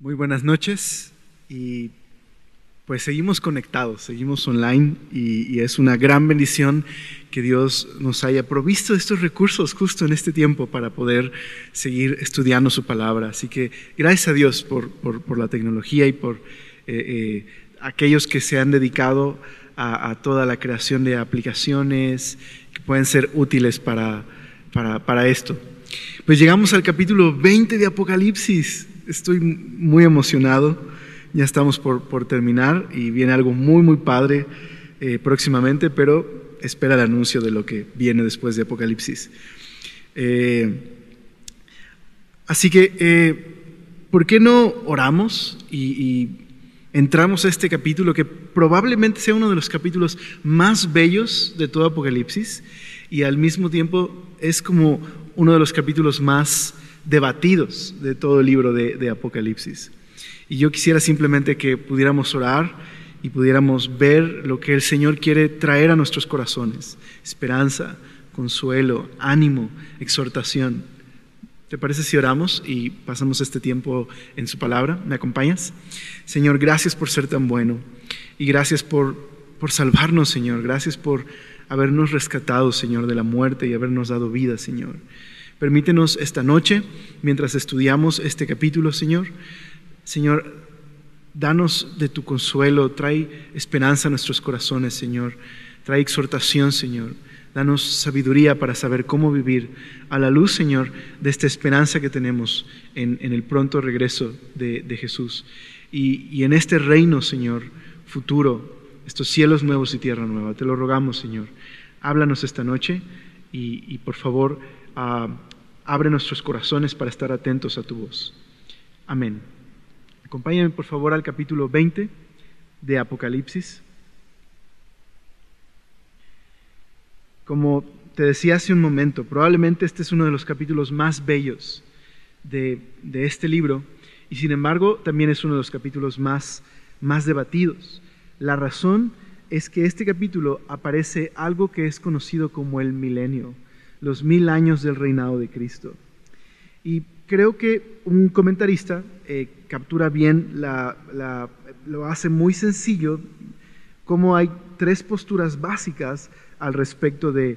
Muy buenas noches y pues seguimos conectados, seguimos online y es una gran bendición que Dios nos haya provisto de estos recursos justo en este tiempo para poder seguir estudiando su palabra. Así que gracias a Dios por la tecnología y por aquellos que se han dedicado a toda la creación de aplicaciones que pueden ser útiles para esto. Pues llegamos al capítulo 20 de Apocalipsis. Estoy muy emocionado, ya estamos por terminar y viene algo muy padre próximamente, pero espera el anuncio de lo que viene después de Apocalipsis. Así que, ¿por qué no oramos y entramos a este capítulo que probablemente sea uno de los capítulos más bellos de todo Apocalipsis y al mismo tiempo es como uno de los capítulos más debatidos de todo el libro de Apocalipsis? Y yo quisiera simplemente que pudiéramos orar y pudiéramos ver lo que el Señor quiere traer a nuestros corazones: esperanza, consuelo, ánimo, exhortación. ¿Te parece si oramos y pasamos este tiempo en su palabra? ¿Me acompañas? Señor, gracias por ser tan bueno y gracias por salvarnos, Señor. Gracias por habernos rescatado, Señor, de la muerte y habernos dado vida, Señor. Permítenos esta noche, mientras estudiamos este capítulo, Señor, danos de tu consuelo, trae esperanza a nuestros corazones, Señor, trae exhortación, Señor, danos sabiduría para saber cómo vivir a la luz, Señor, de esta esperanza que tenemos en el pronto regreso de Jesús y en este reino, Señor, futuro, estos cielos nuevos y tierra nueva. Te lo rogamos, Señor, háblanos esta noche y por favor, abre nuestros corazones para estar atentos a tu voz. Amén. Acompáñame por favor al capítulo 20 de Apocalipsis. Como te decía hace un momento, probablemente este es uno de los capítulos más bellos de este libro y sin embargo también es uno de los capítulos más debatidos. La razón es que este capítulo aparece algo que es conocido como el milenio, los 1000 años del reinado de Cristo. Y creo que un comentarista captura bien, lo hace muy sencillo, como hay 3 posturas básicas al respecto del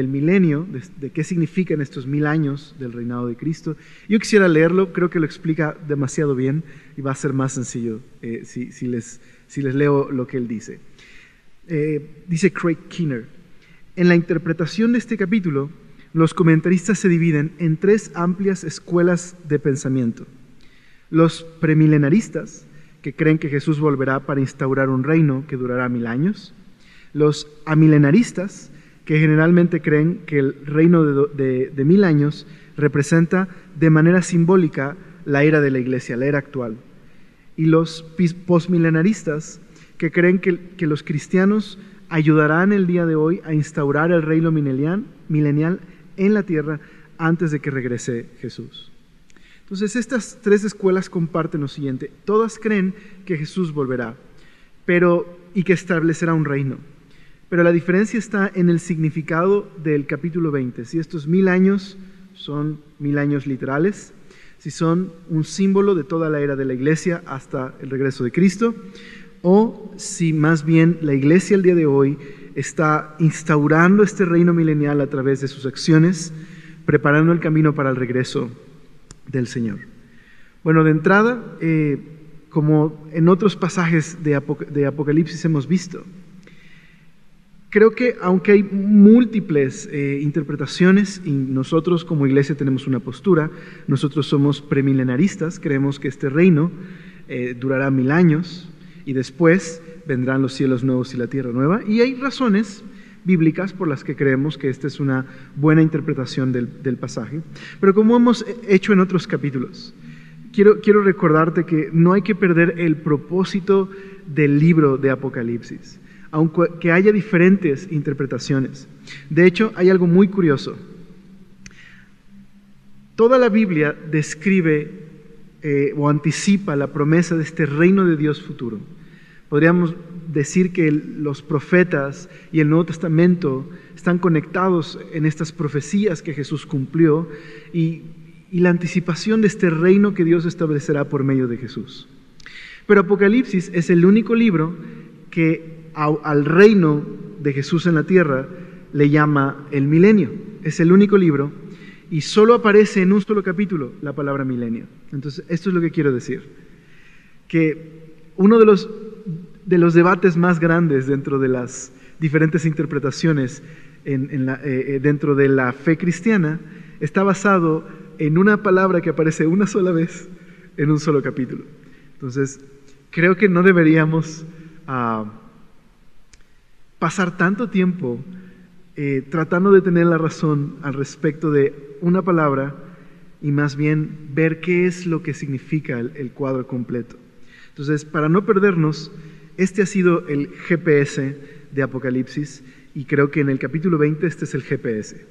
milenio, de qué significan estos 1000 años del reinado de Cristo. Yo quisiera leerlo, creo que lo explica demasiado bien y va a ser más sencillo si les leo lo que él dice. Dice Craig Keener: en la interpretación de este capítulo, los comentaristas se dividen en 3 amplias escuelas de pensamiento. Los premilenaristas, que creen que Jesús volverá para instaurar un reino que durará 1000 años. Los amilenaristas, que generalmente creen que el reino de 1000 años representa de manera simbólica la era de la iglesia, la era actual. Y los postmilenaristas, que creen que los cristianos ayudarán el día de hoy a instaurar el reino milenial en la tierra antes de que regrese Jesús. Entonces estas 3 escuelas comparten lo siguiente: todas creen que Jesús volverá y que establecerá un reino, pero la diferencia está en el significado del capítulo 20, si estos 1000 años son 1000 años literales, si son un símbolo de toda la era de la iglesia hasta el regreso de Cristo, o si más bien la iglesia el día de hoy está instaurando este reino milenial a través de sus acciones, preparando el camino para el regreso del Señor. Bueno, de entrada, como en otros pasajes de Apocalipsis hemos visto, creo que aunque hay múltiples interpretaciones y nosotros como iglesia tenemos una postura, nosotros somos premilenaristas, creemos que este reino durará 1000 años, y después vendrán los cielos nuevos y la tierra nueva. Y hay razones bíblicas por las que creemos que esta es una buena interpretación del pasaje. Pero como hemos hecho en otros capítulos, quiero recordarte que no hay que perder el propósito del libro de Apocalipsis, aunque haya diferentes interpretaciones. De hecho, hay algo muy curioso. Toda la Biblia describe o anticipa la promesa de este reino de Dios futuro. Podríamos decir que los profetas y el Nuevo Testamento están conectados en estas profecías que Jesús cumplió y y la anticipación de este reino que Dios establecerá por medio de Jesús. Pero Apocalipsis es el único libro que al reino de Jesús en la tierra le llama el milenio. Es el único libro y solo aparece en un solo capítulo la palabra milenio. Entonces, esto es lo que quiero decir. Que uno de los debates más grandes dentro de las diferentes interpretaciones dentro de la fe cristiana está basado en una palabra que aparece una sola vez en un solo capítulo. Entonces, creo que no deberíamos pasar tanto tiempo tratando de tener la razón al respecto de una palabra y más bien ver qué es lo que significa el cuadro completo. Entonces, para no perdernos, este ha sido el GPS de Apocalipsis y creo que en el capítulo 20 este es el GPS.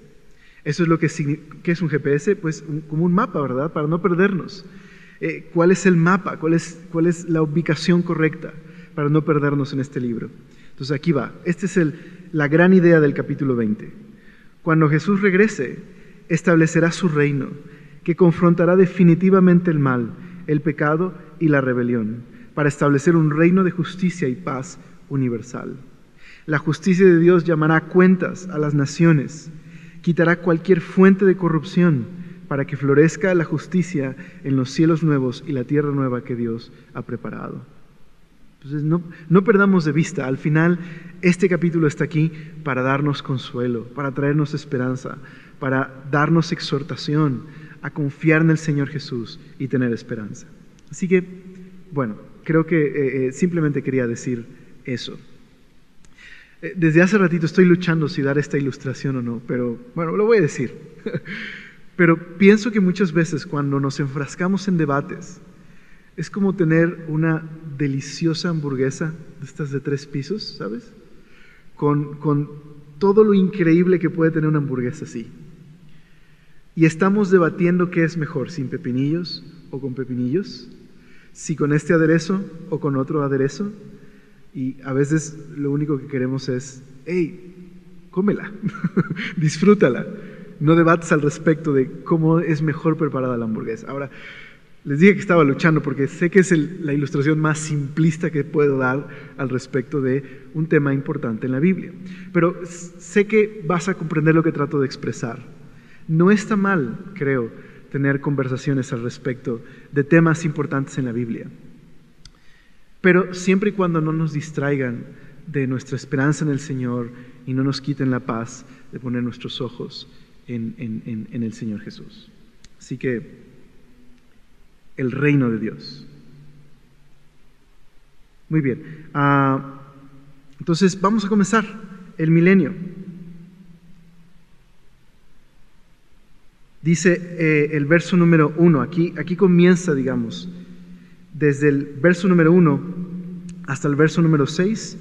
Eso es lo que es un GPS, pues como un mapa, ¿verdad? Para no perdernos. ¿Cuál es el mapa? ¿Cuál es la ubicación correcta para no perdernos en este libro? Entonces aquí va. Esta es la gran idea del capítulo 20. Cuando Jesús regrese, establecerá su reino, que confrontará definitivamente el mal, el pecado y la rebelión, para establecer un reino de justicia y paz universal. La justicia de Dios llamará cuentas a las naciones, quitará cualquier fuente de corrupción para que florezca la justicia en los cielos nuevos y la tierra nueva que Dios ha preparado. Entonces no perdamos de vista, al final este capítulo está aquí para darnos consuelo, para traernos esperanza, para darnos exhortación a confiar en el Señor Jesús y tener esperanza. Así que, bueno, creo que simplemente quería decir eso. Desde hace ratito estoy luchando si dar esta ilustración o no, pero bueno, lo voy a decir. Pero pienso que muchas veces cuando nos enfrascamos en debates, es como tener una deliciosa hamburguesa de estas de 3 pisos, ¿sabes? Con todo lo increíble que puede tener una hamburguesa así. Y estamos debatiendo qué es mejor, sin pepinillos o con pepinillos, si con este aderezo o con otro aderezo. Y a veces lo único que queremos es, hey, cómela, disfrútala. No debates al respecto de cómo es mejor preparada la hamburguesa. Ahora, les dije que estaba luchando porque sé que es la ilustración más simplista que puedo dar al respecto de un tema importante en la Biblia. Pero sé que vas a comprender lo que trato de expresar. No está mal, creo, tener conversaciones al respecto de temas importantes en la Biblia. Pero siempre y cuando no nos distraigan de nuestra esperanza en el Señor y no nos quiten la paz de poner nuestros ojos en el Señor Jesús. Así que el reino de Dios. Muy bien. Entonces vamos a comenzar el milenio. Dice el verso número 1, aquí comienza, digamos, desde el verso número 1 hasta el verso número 6,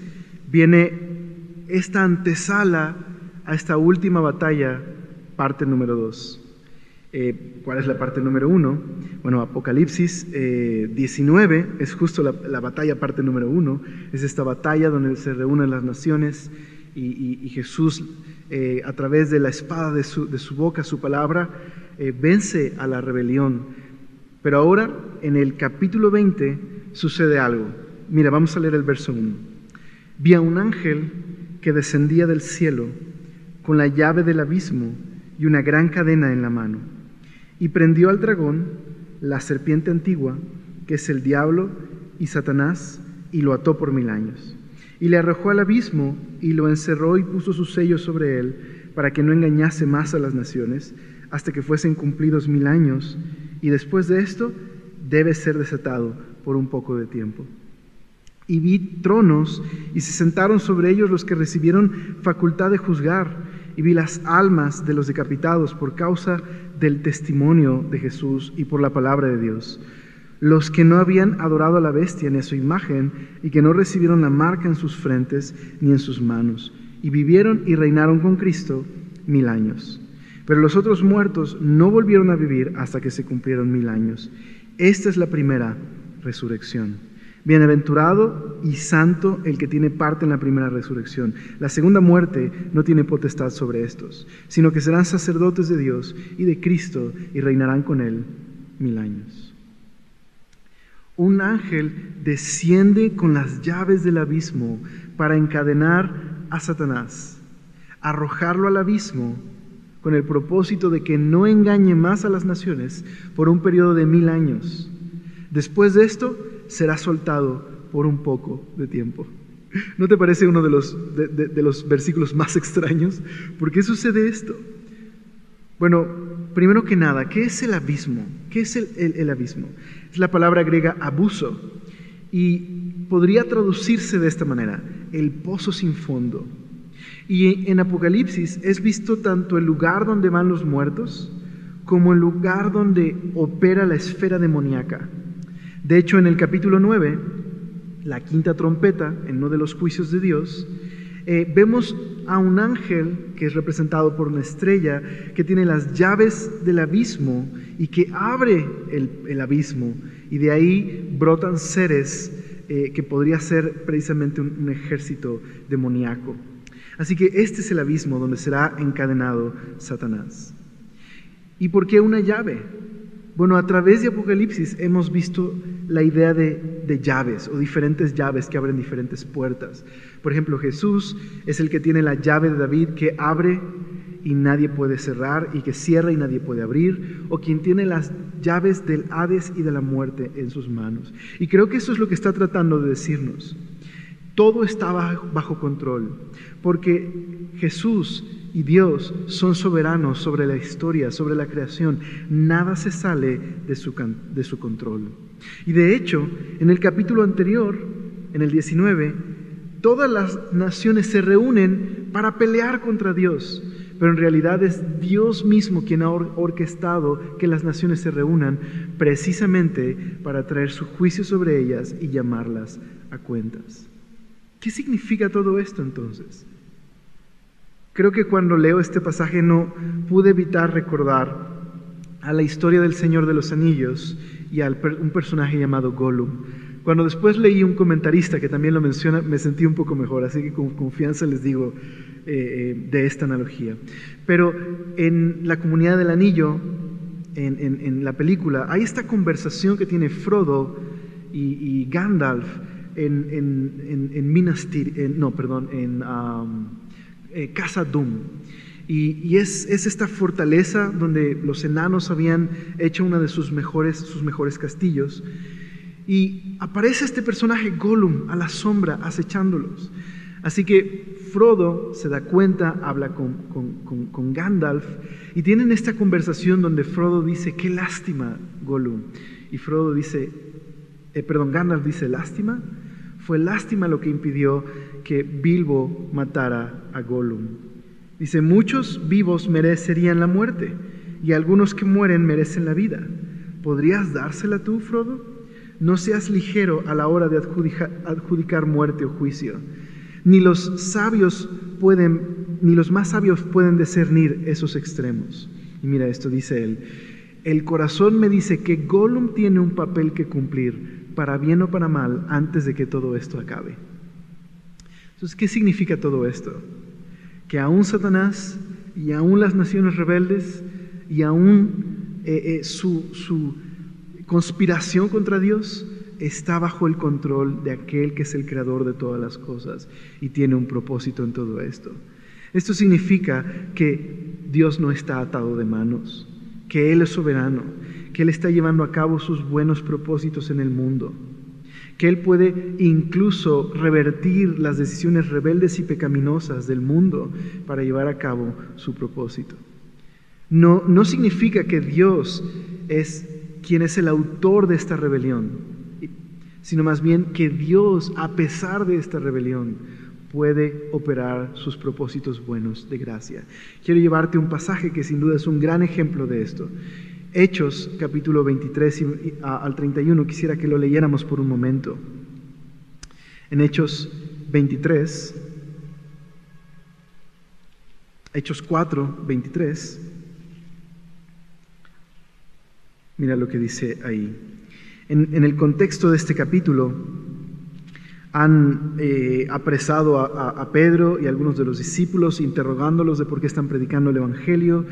viene esta antesala a esta última batalla, parte número 2. ¿Cuál es la parte número 1? Bueno, Apocalipsis 19 es justo la batalla parte número 1. Es esta batalla donde se reúnen las naciones y Jesús, a través de la espada de su boca, su palabra, vence a la rebelión. Pero ahora, en el capítulo 20, sucede algo. Mira, vamos a leer el verso 1. Vi a un ángel que descendía del cielo con la llave del abismo y una gran cadena en la mano. Y prendió al dragón, la serpiente antigua, que es el diablo y Satanás, y lo ató por 1000 años. Y le arrojó al abismo y lo encerró y puso su sello sobre él, para que no engañase más a las naciones, hasta que fuesen cumplidos 1000 años. Y después de esto, debe ser desatado por un poco de tiempo. Y vi tronos, y se sentaron sobre ellos los que recibieron facultad de juzgar, y vi las almas de los decapitados por causa del testimonio de Jesús y por la palabra de Dios, los que no habían adorado a la bestia ni a su imagen, y que no recibieron la marca en sus frentes ni en sus manos, y vivieron y reinaron con Cristo 1000 años. Pero los otros muertos no volvieron a vivir hasta que se cumplieron 1000 años. Esta es la primera resurrección. Bienaventurado y santo el que tiene parte en la primera resurrección. La segunda muerte no tiene potestad sobre estos, sino que serán sacerdotes de Dios y de Cristo y reinarán con Él 1000 años. Un ángel desciende con las llaves del abismo para encadenar a Satanás, arrojarlo al abismo con el propósito de que no engañe más a las naciones por un periodo de 1000 años. Después de esto, será soltado por un poco de tiempo. ¿No te parece uno de los versículos más extraños? ¿Por qué sucede esto? Bueno, primero que nada, ¿qué es el abismo? ¿Qué es el abismo? Es la palabra griega abuso y podría traducirse de esta manera: el pozo sin fondo. Y en Apocalipsis es visto tanto el lugar donde van los muertos como el lugar donde opera la esfera demoníaca. De hecho, en el capítulo 9, la quinta trompeta, en uno de los juicios de Dios, vemos a un ángel que es representado por una estrella que tiene las llaves del abismo y que abre el abismo, y de ahí brotan seres que podría ser precisamente un ejército demoníaco. Así que este es el abismo donde será encadenado Satanás. ¿Y por qué una llave? Bueno, a través de Apocalipsis hemos visto la idea de llaves o diferentes llaves que abren diferentes puertas. Por ejemplo, Jesús es el que tiene la llave de David que abre y nadie puede cerrar, y que cierra y nadie puede abrir, o quien tiene las llaves del Hades y de la muerte en sus manos. Y creo que eso es lo que está tratando de decirnos. Todo está bajo control, porque Jesús y Dios son soberanos sobre la historia, sobre la creación. Nada se sale de su control. Y de hecho, en el capítulo anterior, en el 19, todas las naciones se reúnen para pelear contra Dios, pero en realidad es Dios mismo quien ha orquestado que las naciones se reúnan precisamente para traer su juicio sobre ellas y llamarlas a cuentas. ¿Qué significa todo esto entonces? Creo que cuando leo este pasaje no pude evitar recordar a la historia del Señor de los Anillos y a un personaje llamado Gollum. Cuando después leí un comentarista que también lo menciona, me sentí un poco mejor, así que con confianza les digo de esta analogía. Pero en la Comunidad del Anillo, en la película, hay esta conversación que tiene Frodo y Gandalf en Minas Tirith, en Khazad-dûm. Y es esta fortaleza donde los enanos habían hecho uno de sus mejores castillos. Y aparece este personaje Gollum a la sombra acechándolos. Así que Frodo se da cuenta, habla con Gandalf y tienen esta conversación donde Frodo dice: qué lástima, Gollum. Y Gandalf dice: ¿lástima? Fue lástima lo que impidió que Bilbo matara a Gollum. Dice: muchos vivos merecerían la muerte y algunos que mueren merecen la vida. ¿Podrías dársela tú, Frodo? No seas ligero a la hora de adjudicar muerte o juicio. Ni los más sabios pueden discernir esos extremos. Y mira esto, dice él: el corazón me dice que Gollum tiene un papel que cumplir, para bien o para mal, antes de que todo esto acabe. Entonces, ¿qué significa todo esto? Que aún Satanás y aún las naciones rebeldes y aún su conspiración contra Dios está bajo el control de aquel que es el creador de todas las cosas y tiene un propósito en todo esto. Esto significa que Dios no está atado de manos, que Él es soberano, que Él está llevando a cabo sus buenos propósitos en el mundo, que Él puede incluso revertir las decisiones rebeldes y pecaminosas del mundo para llevar a cabo su propósito. No significa que Dios es quien es el autor de esta rebelión, sino más bien que Dios, a pesar de esta rebelión, puede operar sus propósitos buenos de gracia. Quiero llevarte un pasaje que sin duda es un gran ejemplo de esto. Hechos, capítulo 23 al 31, quisiera que lo leyéramos por un momento. En Hechos 23, Hechos 4, 23, mira lo que dice ahí. En el contexto de este capítulo, Han apresado a Pedro y a algunos de los discípulos, interrogándolos de por qué están predicando el Evangelio.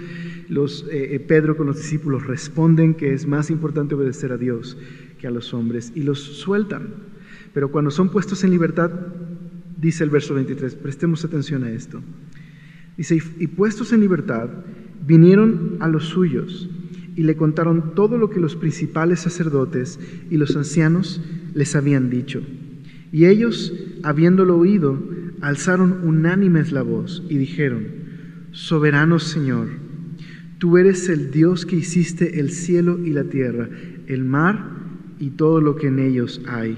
Pedro con los discípulos responden que es más importante obedecer a Dios que a los hombres, y los sueltan. Pero cuando son puestos en libertad, dice el verso 23, prestemos atención a esto. Dice, y puestos en libertad, vinieron a los suyos y le contaron todo lo que los principales sacerdotes y los ancianos les habían dicho. Y ellos, habiéndolo oído, alzaron unánimes la voz y dijeron: Soberano Señor, tú eres el Dios que hiciste el cielo y la tierra, el mar y todo lo que en ellos hay.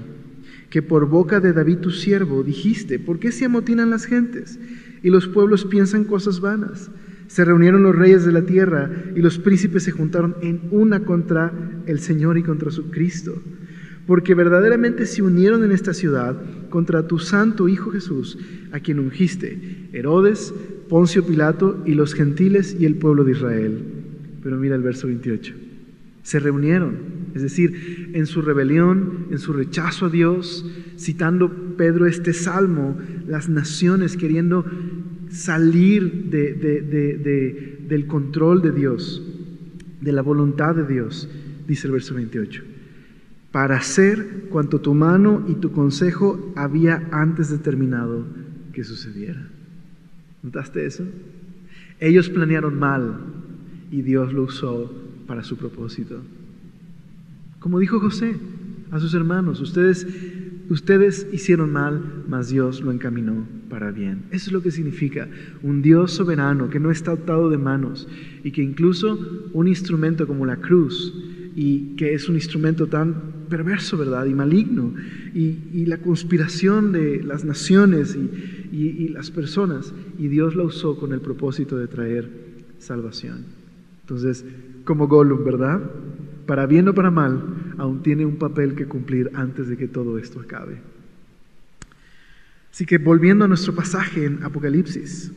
Que por boca de David tu siervo dijiste: ¿por qué se amotinan las gentes y los pueblos piensan cosas vanas? Se reunieron los reyes de la tierra y los príncipes se juntaron en una contra el Señor y contra su Cristo. Porque verdaderamente se unieron en esta ciudad contra tu santo Hijo Jesús, a quien ungiste, Herodes, Poncio Pilato y los gentiles y el pueblo de Israel. Pero mira el verso 28. Se reunieron, es decir, en su rebelión, en su rechazo a Dios, citando Pedro este salmo, las naciones queriendo salir del control de Dios, de la voluntad de Dios, dice el verso 28. Para hacer cuanto tu mano y tu consejo había antes determinado que sucediera. ¿Notaste eso? Ellos planearon mal y Dios lo usó para su propósito. Como dijo José a sus hermanos, ustedes hicieron mal, mas Dios lo encaminó para bien. Eso es lo que significa un Dios soberano que no está atado de manos, y que incluso un instrumento como la cruz, y que es un instrumento tan perverso, ¿verdad? Y maligno, y la conspiración de las naciones y las personas, y Dios la usó con el propósito de traer salvación. Entonces, como Gollum, ¿verdad? Para bien o para mal, aún tiene un papel que cumplir antes de que todo esto acabe. Así que volviendo a nuestro pasaje en Apocalipsis,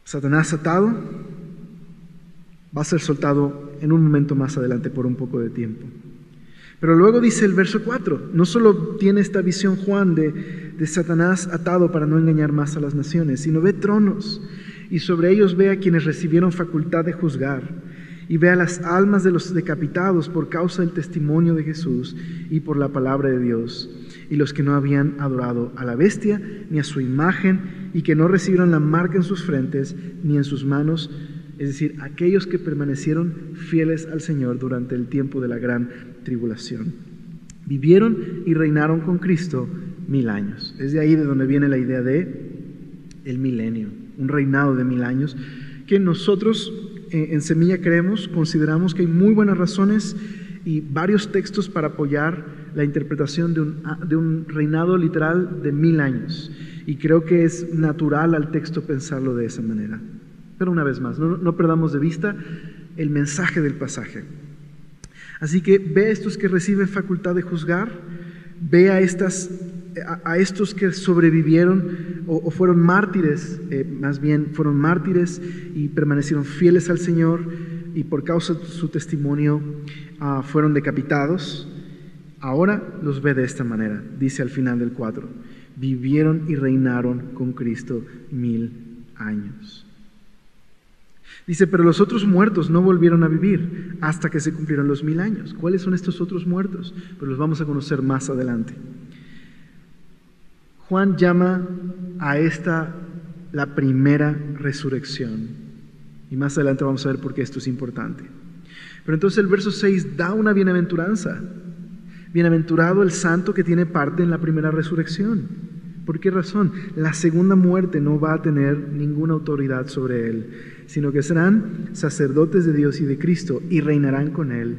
Satanás atado va a ser soltado en un momento más adelante por un poco de tiempo. Pero luego dice el verso 4, no solo tiene esta visión Juan de Satanás atado para no engañar más a las naciones, sino ve tronos, y sobre ellos ve a quienes recibieron facultad de juzgar, y ve a las almas de los decapitados por causa del testimonio de Jesús y por la palabra de Dios, y los que no habían adorado a la bestia ni a su imagen, y que no recibieron la marca en sus frentes ni en sus manos, es decir, aquellos que permanecieron fieles al Señor durante el tiempo de la gran tribulación. Vivieron y reinaron con Cristo 1000 años. Es de ahí de donde viene la idea de el milenio, un reinado de 1000 años, que nosotros en Semilla consideramos que hay muy buenas razones y varios textos para apoyar la interpretación de un reinado literal de 1000 años. Y creo que es natural al texto pensarlo de esa manera. Pero una vez más, no perdamos de vista el mensaje del pasaje. Así que ve a estos que reciben facultad de juzgar, ve a estos que sobrevivieron o fueron mártires, más bien fueron mártires y permanecieron fieles al Señor, y por causa de su testimonio fueron decapitados. Ahora los ve de esta manera, dice al final del 4, vivieron y reinaron con Cristo 1000 años. Dice, pero los otros muertos no volvieron a vivir hasta que se cumplieron los 1000 años. ¿Cuáles son estos otros muertos? Pues los vamos a conocer más adelante. Juan llama a esta la primera resurrección. Y más adelante vamos a ver por qué esto es importante. Pero entonces el verso 6 da una bienaventuranza. Bienaventurado el santo que tiene parte en la primera resurrección. ¿Por qué razón? La segunda muerte no va a tener ninguna autoridad sobre él, sino que serán sacerdotes de Dios y de Cristo y reinarán con él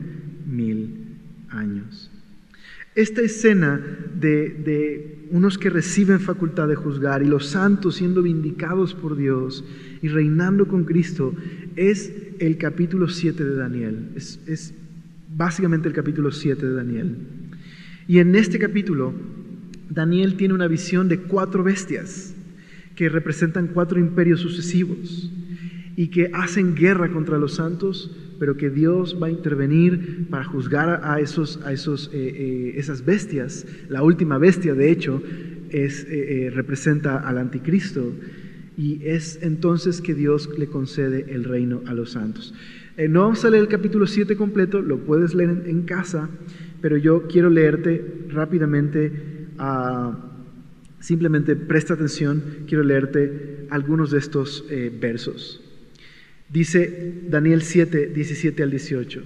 1000 años. Esta escena de unos que reciben facultad de juzgar y los santos siendo vindicados por Dios y reinando con Cristo es el capítulo 7 de Daniel. Es básicamente el capítulo 7 de Daniel. Y en este capítulo, Daniel tiene una visión de 4 bestias que representan 4 imperios sucesivos y que hacen guerra contra los santos, pero que Dios va a intervenir para juzgar a esas bestias. La última bestia, de hecho, representa al anticristo, y es entonces que Dios le concede el reino a los santos. No vamos a leer el capítulo 7 completo, lo puedes leer en casa, pero yo quiero leerte rápidamente, simplemente presta atención, quiero leerte algunos de estos versos. Dice Daniel 7, 17 al 18.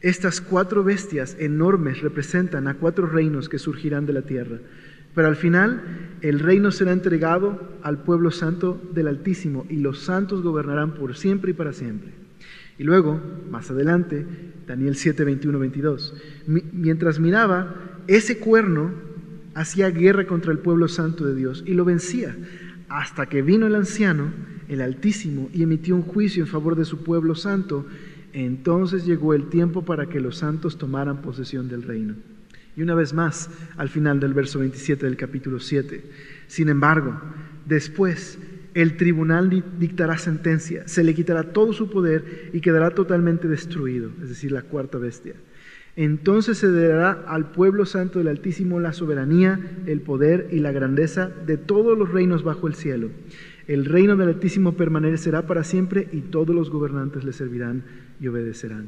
Estas 4 bestias enormes representan a 4 reinos que surgirán de la tierra, pero al final el reino será entregado al pueblo santo del Altísimo, y los santos gobernarán por siempre y para siempre. Y luego, más adelante, Daniel 7, 21, 22. Mientras miraba, ese cuerno hacía guerra contra el pueblo santo de Dios y lo vencía, hasta que vino el anciano, el Altísimo, y emitió un juicio en favor de su pueblo santo. Entonces llegó el tiempo para que los santos tomaran posesión del reino. Y una vez más, al final del verso 27 del capítulo 7. Sin embargo, después el tribunal dictará sentencia, se le quitará todo su poder y quedará totalmente destruido, es decir, la 4ª bestia. Entonces se dará al pueblo santo del Altísimo la soberanía, el poder y la grandeza de todos los reinos bajo el cielo. El reino del Altísimo permanecerá para siempre, y todos los gobernantes le servirán y obedecerán.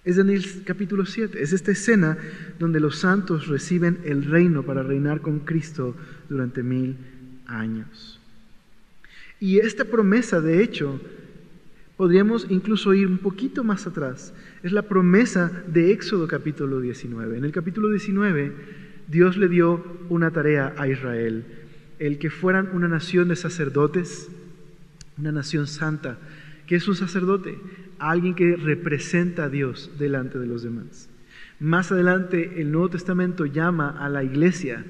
Es Daniel capítulo 7, es esta escena donde los santos reciben el reino para reinar con Cristo durante 1000 años. Y esta promesa, de hecho, podríamos incluso ir un poquito más atrás. Es la promesa de Éxodo capítulo 19. En el capítulo 19, Dios le dio una tarea a Israel, el que fueran una nación de sacerdotes, una nación santa. ¿Qué es un sacerdote? Alguien que representa a Dios delante de los demás. Más adelante, el Nuevo Testamento llama a la iglesia,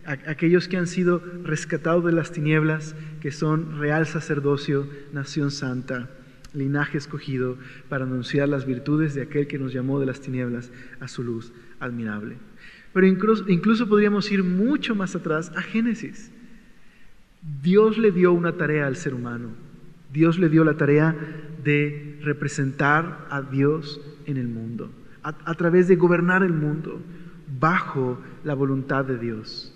aquellos que han sido rescatados de las tinieblas, que son real sacerdocio, nación santa, linaje escogido, para anunciar las virtudes de aquel que nos llamó de las tinieblas a su luz admirable. Pero incluso podríamos ir mucho más atrás, a Génesis. Dios le dio una tarea al ser humano. Dios le dio la tarea de representar a Dios en el mundo, a través de gobernar el mundo bajo la voluntad de Dios.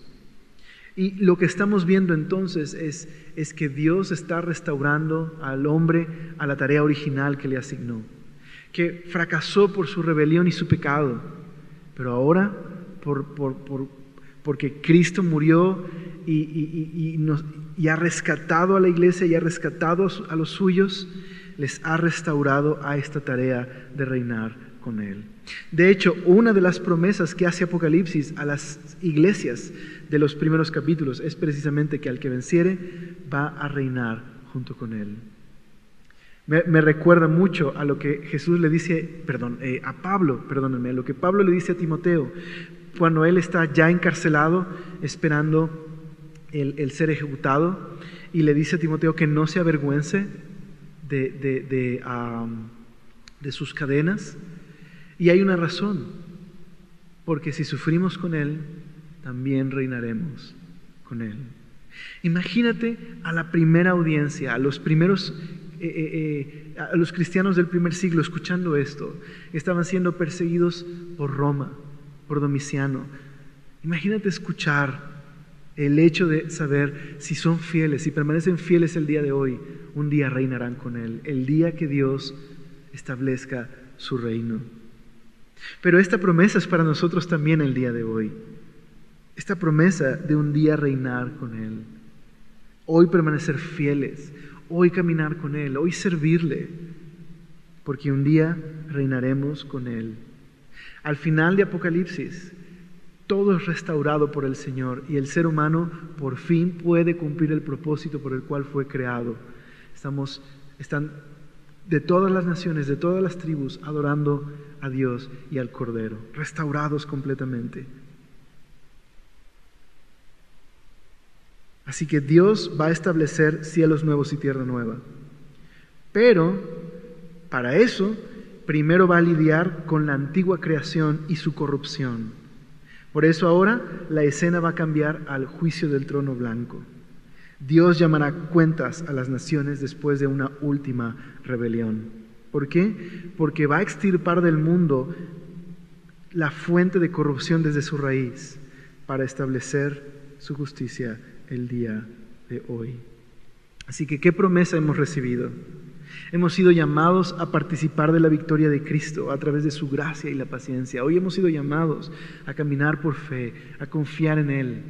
Y lo que estamos viendo entonces es que Dios está restaurando al hombre a la tarea original que le asignó, que fracasó por su rebelión y su pecado, pero ahora porque Cristo murió y ha rescatado a la iglesia y ha rescatado a los suyos, les ha restaurado a esta tarea de reinar con Él. De hecho, una de las promesas que hace Apocalipsis a las iglesias de los primeros capítulos es precisamente que al que venciere va a reinar junto con Él. Me recuerda mucho a lo que Jesús le dice, a lo que Pablo le dice a Timoteo, cuando él está ya encarcelado, esperando el ser ejecutado, y le dice a Timoteo que no se avergüence de sus cadenas. Y hay una razón, porque si sufrimos con Él, también reinaremos con Él. Imagínate a la primera audiencia, a los cristianos del primer siglo escuchando esto. Estaban siendo perseguidos por Roma, por Domiciano. Imagínate escuchar el hecho de saber si son fieles, si permanecen fieles el día de hoy, un día reinarán con Él, el día que Dios establezca su reino. Pero esta promesa es para nosotros también el día de hoy. Esta promesa de un día reinar con Él. Hoy permanecer fieles, hoy caminar con Él, hoy servirle, porque un día reinaremos con Él. Al final de Apocalipsis, todo es restaurado por el Señor y el ser humano por fin puede cumplir el propósito por el cual fue creado. Están de todas las naciones, de todas las tribus, adorando a Dios y al Cordero, restaurados completamente. Así que Dios va a establecer cielos nuevos y tierra nueva. Pero, para eso, primero va a lidiar con la antigua creación y su corrupción. Por eso ahora la escena va a cambiar al juicio del trono blanco. Dios llamará cuentas a las naciones después de una última rebelión. ¿Por qué? Porque va a extirpar del mundo la fuente de corrupción desde su raíz para establecer su justicia el día de hoy. Así que, ¿qué promesa hemos recibido? Hemos sido llamados a participar de la victoria de Cristo a través de su gracia y la paciencia. Hoy hemos sido llamados a caminar por fe, a confiar en Él,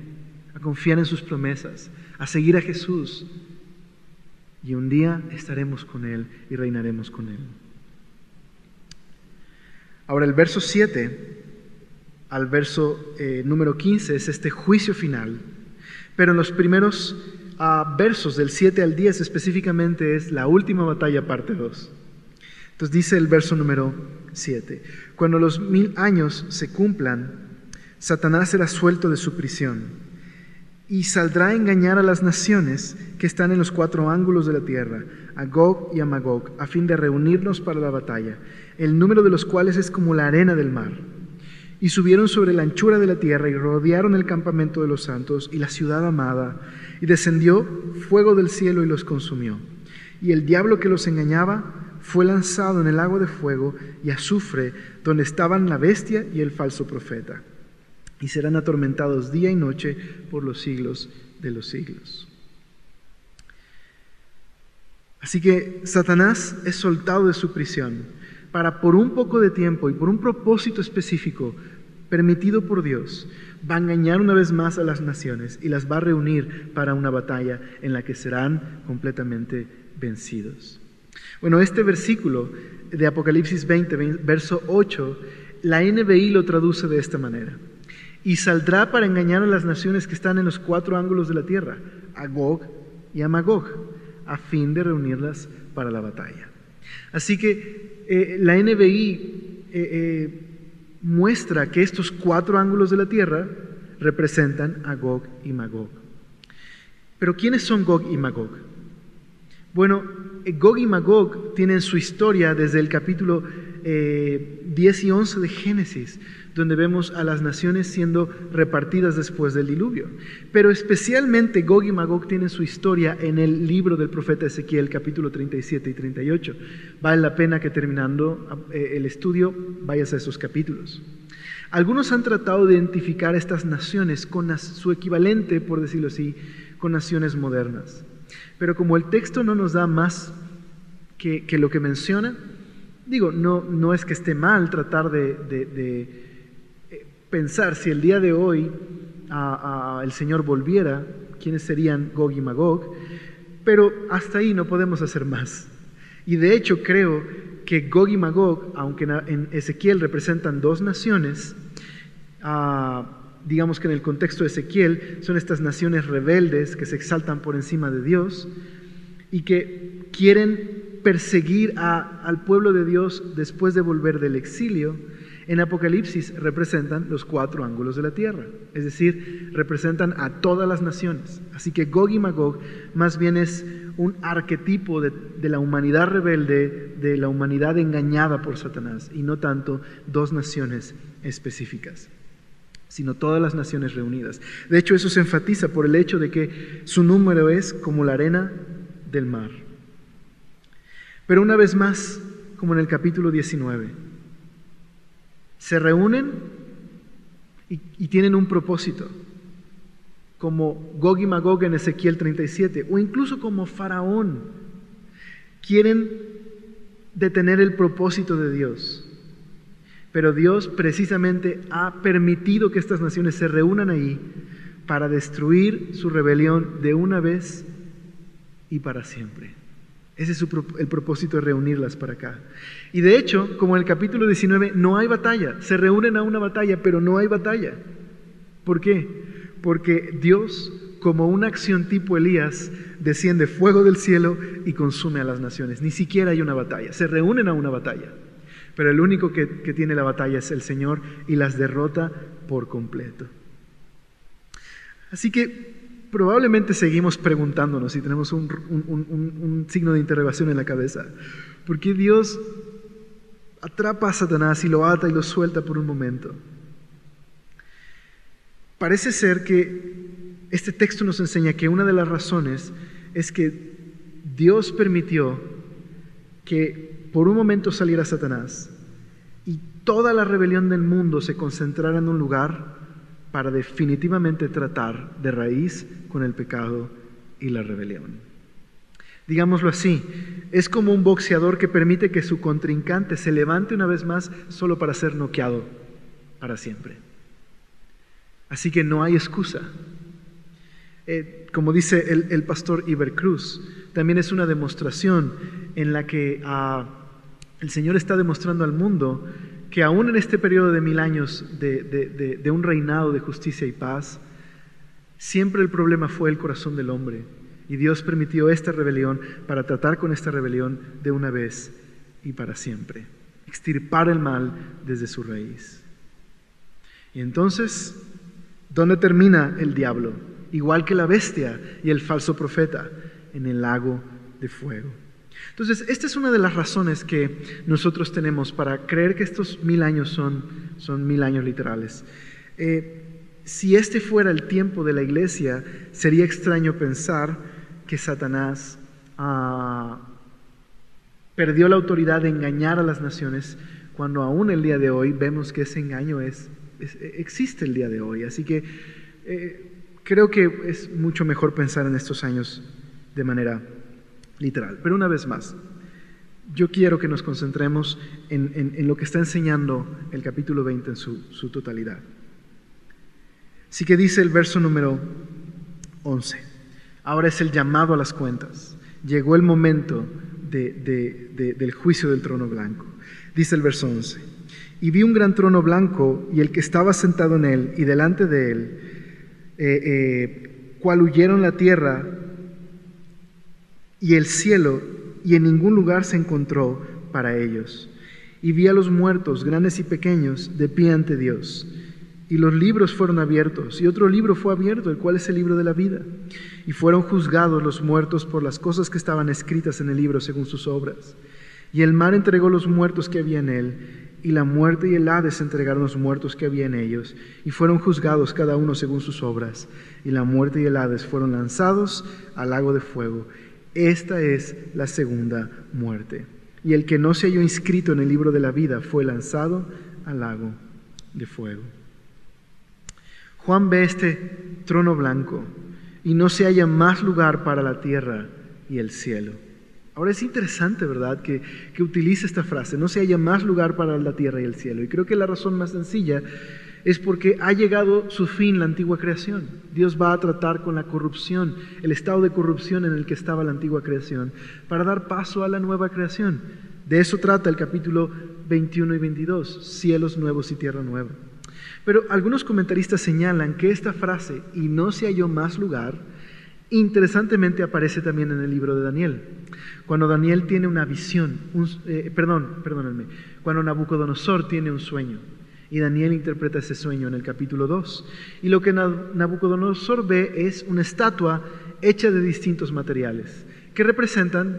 a confiar en sus promesas, a seguir a Jesús. Y un día estaremos con Él y reinaremos con Él. Ahora, el verso 7 al verso número 15 es este juicio final. Pero en los primeros versos del 7 al 10 específicamente es la última batalla, parte 2. Entonces dice el verso número 7: Cuando los 1000 años se cumplan, Satanás será suelto de su prisión y saldrá a engañar a las naciones que están en los 4 ángulos de la tierra, a Gog y a Magog, a fin de reunirnos para la batalla, el número de los cuales es como la arena del mar. Y subieron sobre la anchura de la tierra y rodearon el campamento de los santos y la ciudad amada, y descendió fuego del cielo y los consumió. Y el diablo que los engañaba fue lanzado en el lago de fuego y azufre, donde estaban la bestia y el falso profeta, y serán atormentados día y noche por los siglos de los siglos. Así que Satanás es soltado de su prisión para, por un poco de tiempo y por un propósito específico permitido por Dios, va a engañar una vez más a las naciones y las va a reunir para una batalla en la que serán completamente vencidos. Bueno, este versículo de Apocalipsis 20, verso 8, la NBI lo traduce de esta manera: y saldrá para engañar a las naciones que están en los 4 ángulos de la tierra, a Gog y a Magog, a fin de reunirlas para la batalla. Así que la NBI muestra que estos 4 ángulos de la tierra representan a Gog y Magog. Pero ¿quiénes son Gog y Magog? Bueno, Gog y Magog tienen su historia desde el capítulo 10 y 11 de Génesis, donde vemos a las naciones siendo repartidas después del diluvio. Pero especialmente Gog y Magog tienen su historia en el libro del profeta Ezequiel, capítulo 37 y 38. Vale la pena que, terminando el estudio, vayas a esos capítulos. Algunos han tratado de identificar estas naciones con su equivalente, por decirlo así, con naciones modernas. Pero como el texto no nos da más que lo que menciona, digo, no es que esté mal tratar de pensar si el día de hoy el Señor volviera, quiénes serían Gog y Magog, pero hasta ahí no podemos hacer más. Y de hecho creo que Gog y Magog, aunque en Ezequiel representan 2 naciones, digamos que en el contexto de Ezequiel son estas naciones rebeldes que se exaltan por encima de Dios y que quieren perseguir al pueblo de Dios después de volver del exilio. En Apocalipsis representan los 4 ángulos de la tierra, es decir, representan a todas las naciones. Así que Gog y Magog más bien es un arquetipo de la humanidad rebelde, de la humanidad engañada por Satanás, y no tanto 2 naciones específicas, sino todas las naciones reunidas. De hecho, eso se enfatiza por el hecho de que su número es como la arena del mar. Pero una vez más, como en el capítulo 19, se reúnen y tienen un propósito, como Gog y Magog en Ezequiel 37, o incluso como Faraón. Quieren detener el propósito de Dios, pero Dios precisamente ha permitido que estas naciones se reúnan ahí para destruir su rebelión de una vez y para siempre. Ese es el propósito de reunirlas para acá. Y de hecho, como en el capítulo 19, no hay batalla. Se reúnen a una batalla, pero no hay batalla. ¿Por qué? Porque Dios, como una acción tipo Elías, desciende fuego del cielo y consume a las naciones. Ni siquiera hay una batalla. Se reúnen a una batalla, pero el único que tiene la batalla es el Señor y las derrota por completo. Así que probablemente seguimos preguntándonos y tenemos un signo de interrogación en la cabeza. ¿Por qué Dios atrapa a Satanás y lo ata y lo suelta por un momento? Parece ser que este texto nos enseña que una de las razones es que Dios permitió que por un momento saliera Satanás y toda la rebelión del mundo se concentrara en un lugar para definitivamente tratar de raíz con el pecado y la rebelión. Digámoslo así, es como un boxeador que permite que su contrincante se levante una vez más solo para ser noqueado para siempre. Así que no hay excusa. Como dice el pastor Iber Cruz, también es una demostración en la que el Señor está demostrando al mundo que aún en este periodo de 1000 años de un reinado de justicia y paz, siempre el problema fue el corazón del hombre. Y Dios permitió esta rebelión para tratar con esta rebelión de una vez y para siempre. Extirpar el mal desde su raíz. Y entonces, ¿dónde termina el diablo? Igual que la bestia y el falso profeta, en el lago de fuego. Entonces, esta es una de las razones que nosotros tenemos para creer que estos 1000 años son 1000 años literales. Si este fuera el tiempo de la iglesia, sería extraño pensar que Satanás perdió la autoridad de engañar a las naciones, cuando aún el día de hoy vemos que ese engaño existe el día de hoy. Así que creo que es mucho mejor pensar en estos años de manera literal. Pero una vez más, yo quiero que nos concentremos en lo que está enseñando el capítulo 20 en su totalidad. Así que dice el verso número 11. Ahora es el llamado a las cuentas. Llegó el momento del juicio del trono blanco. Dice el verso 11. Y vi un gran trono blanco y el que estaba sentado en él y delante de él, cual huyeron la tierra y el cielo, y en ningún lugar se encontró para ellos. Y vi a los muertos, grandes y pequeños, de pie ante Dios. Y los libros fueron abiertos, y otro libro fue abierto, el cual es el libro de la vida. Y fueron juzgados los muertos por las cosas que estaban escritas en el libro según sus obras. Y el mar entregó los muertos que había en él, y la muerte y el Hades entregaron los muertos que había en ellos, y fueron juzgados cada uno según sus obras. Y la muerte y el Hades fueron lanzados al lago de fuego. Esta es la segunda muerte. Y el que no se halló inscrito en el libro de la vida fue lanzado al lago de fuego. Juan ve este trono blanco y no se halla más lugar para la tierra y el cielo. Ahora es interesante, ¿verdad?, que utilice esta frase, no se halla más lugar para la tierra y el cielo. Y creo que la razón más sencilla es porque ha llegado su fin la antigua creación. Dios va a tratar con la corrupción, el estado de corrupción en el que estaba la antigua creación, para dar paso a la nueva creación. De eso trata el capítulo 21 y 22, cielos nuevos y tierra nueva. Pero algunos comentaristas señalan que esta frase, y no se halló más lugar, interesantemente aparece también en el libro de Daniel. Cuando Daniel tiene una visión, cuando Nabucodonosor tiene un sueño, y Daniel interpreta ese sueño en el capítulo 2. Y lo que Nabucodonosor ve es una estatua hecha de distintos materiales, que representan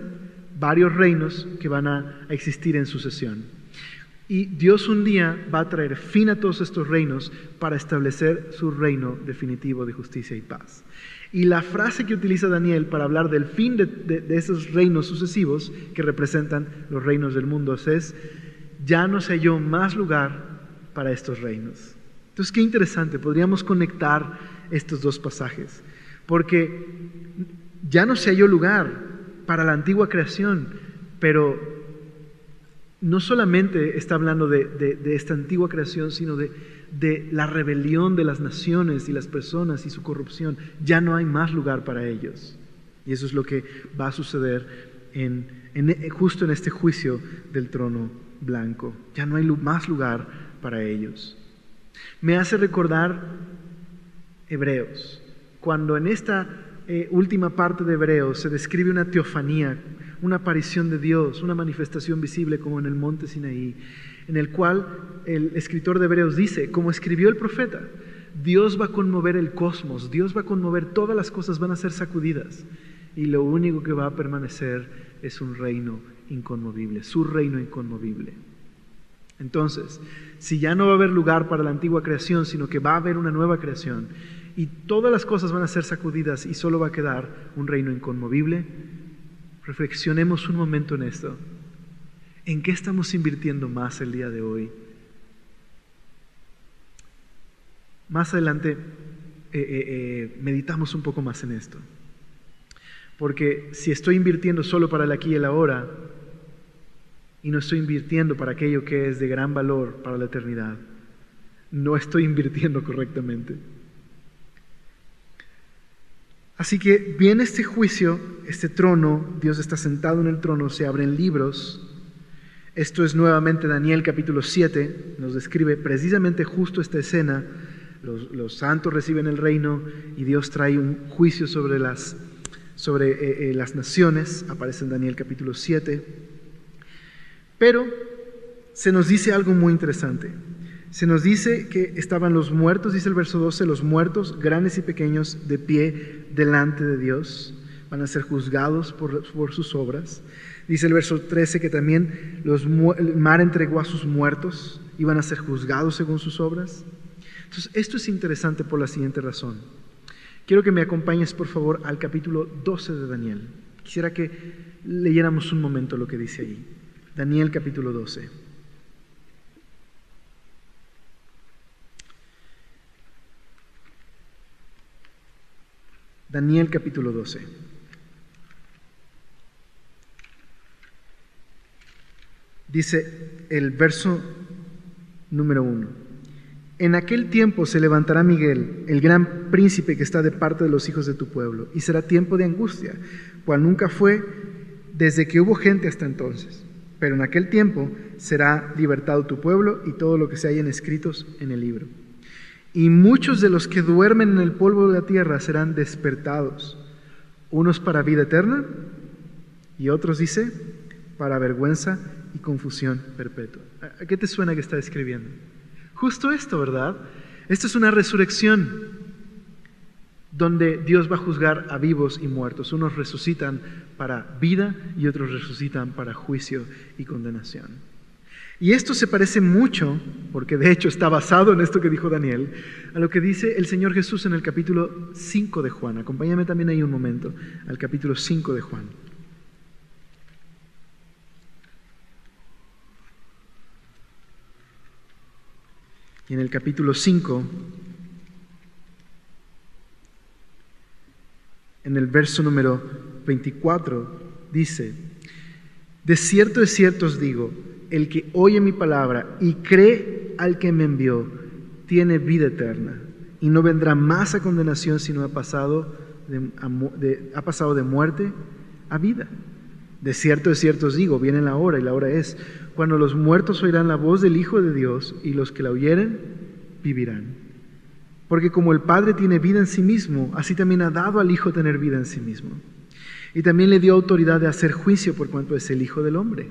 varios reinos que van a existir en sucesión. Y Dios un día va a traer fin a todos estos reinos para establecer su reino definitivo de justicia y paz. Y la frase que utiliza Daniel para hablar del fin de esos reinos sucesivos que representan los reinos del mundo es: ya no se halló más lugar para estos reinos. Entonces, qué interesante, podríamos conectar estos dos pasajes, porque ya no se halló lugar para la antigua creación, pero no solamente está hablando de esta antigua creación, sino de la rebelión de las naciones y las personas y su corrupción. Ya no hay más lugar para ellos. Y eso es lo que va a suceder justo en este juicio del trono blanco. Ya no hay más lugar para ellos. Me hace recordar Hebreos, cuando en esta última parte de Hebreos se describe una teofanía, una aparición de Dios, una manifestación visible como en el monte Sinaí, en el cual el escritor de Hebreos dice, como escribió el profeta, Dios va a conmover el cosmos, Dios va a conmover, todas las cosas van a ser sacudidas, y lo único que va a permanecer es un reino inconmovible, su reino inconmovible. Entonces, si ya no va a haber lugar para la antigua creación, sino que va a haber una nueva creación, y todas las cosas van a ser sacudidas y solo va a quedar un reino inconmovible, reflexionemos un momento en esto. ¿En qué estamos invirtiendo más el día de hoy? Más adelante meditamos un poco más en esto. Porque si estoy invirtiendo solo para el aquí y el ahora y no estoy invirtiendo para aquello que es de gran valor para la eternidad, no estoy invirtiendo correctamente. Así que viene este juicio, este trono, Dios está sentado en el trono, se abren libros. Esto es nuevamente Daniel capítulo 7, nos describe precisamente justo esta escena. Los santos reciben el reino y Dios trae un juicio sobre las naciones, aparece en Daniel capítulo 7. Pero se nos dice algo muy interesante. Se nos dice que estaban los muertos, dice el verso 12, los muertos, grandes y pequeños, de pie delante de Dios. Van a ser juzgados por sus obras. Dice el verso 13 que también el mar entregó a sus muertos y van a ser juzgados según sus obras. Entonces, esto es interesante por la siguiente razón. Quiero que me acompañes, por favor, al capítulo 12 de Daniel. Quisiera que leyéramos un momento lo que dice ahí. Daniel capítulo 12. Daniel capítulo 12. Dice el verso número 1. En aquel tiempo se levantará Miguel, el gran príncipe que está de parte de los hijos de tu pueblo, y será tiempo de angustia, cual nunca fue desde que hubo gente hasta entonces. Pero en aquel tiempo será libertado tu pueblo y todo lo que se hayan escritos en el libro. Y muchos de los que duermen en el polvo de la tierra serán despertados, unos para vida eterna y otros, dice, para vergüenza y confusión perpetua. ¿A qué te suena que está escribiendo? Justo esto, ¿verdad? Esto es una resurrección donde Dios va a juzgar a vivos y muertos. Unos resucitan para vida y otros resucitan para juicio y condenación. Y esto se parece mucho, porque de hecho está basado en esto que dijo Daniel, a lo que dice el Señor Jesús en el capítulo 5 de Juan. Acompáñame también ahí un momento, al capítulo 5 de Juan. Y en el capítulo 5, en el verso número 24, dice: de cierto os digo, el que oye mi palabra y cree al que me envió, tiene vida eterna, y no vendrá más a condenación, sino ha pasado de muerte a vida. De cierto os digo, viene la hora, y la hora es, cuando los muertos oirán la voz del Hijo de Dios, y los que la oyeren, vivirán. Porque como el Padre tiene vida en sí mismo, así también ha dado al Hijo tener vida en sí mismo. Y también le dio autoridad de hacer juicio por cuanto es el Hijo del Hombre.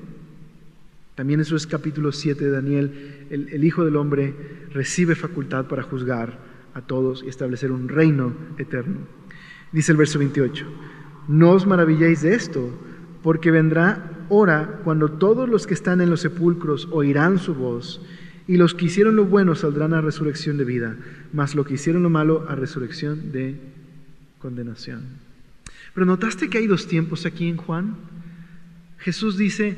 También eso es capítulo 7 de Daniel. El Hijo del Hombre recibe facultad para juzgar a todos y establecer un reino eterno. Dice el verso 28, no os maravilléis de esto, porque vendrá hora cuando todos los que están en los sepulcros oirán su voz, y los que hicieron lo bueno saldrán a resurrección de vida, mas los que hicieron lo malo a resurrección de condenación. Pero ¿notaste que hay dos tiempos aquí en Juan? Jesús dice,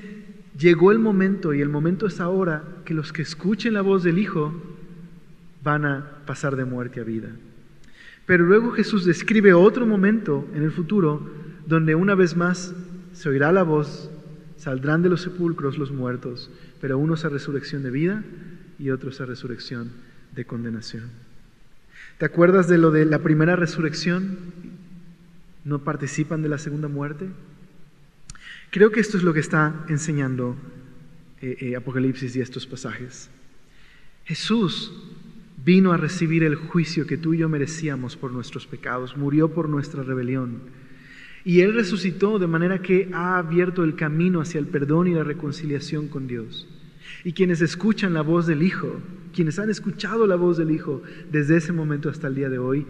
llegó el momento, y el momento es ahora, que los que escuchen la voz del Hijo van a pasar de muerte a vida. Pero luego Jesús describe otro momento en el futuro, donde una vez más se oirá la voz, saldrán de los sepulcros los muertos, pero unos a resurrección de vida y otros a resurrección de condenación. ¿Te acuerdas de lo de la primera resurrección? ¿No participan de la segunda muerte? Creo que esto es lo que está enseñando Apocalipsis y estos pasajes. Jesús vino a recibir el juicio que tú y yo merecíamos por nuestros pecados, murió por nuestra rebelión. Y Él resucitó de manera que ha abierto el camino hacia el perdón y la reconciliación con Dios. Y quienes escuchan la voz del Hijo, quienes han escuchado la voz del Hijo desde ese momento hasta el día de hoy,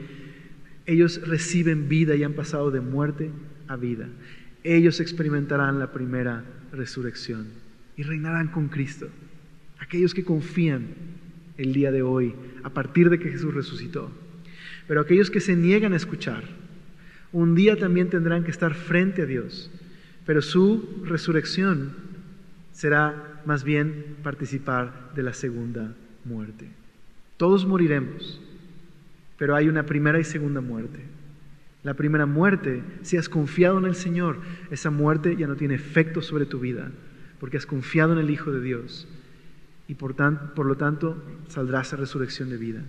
ellos reciben vida y han pasado de muerte a vida. Ellos experimentarán la primera resurrección y reinarán con Cristo. Aquellos que confían el día de hoy, a partir de que Jesús resucitó. Pero aquellos que se niegan a escuchar, un día también tendrán que estar frente a Dios, pero su resurrección será más bien participar de la segunda muerte. Todos moriremos, pero hay una primera y segunda muerte. La primera muerte, si has confiado en el Señor, esa muerte ya no tiene efecto sobre tu vida, porque has confiado en el Hijo de Dios y por lo tanto saldrás a resurrección de vida.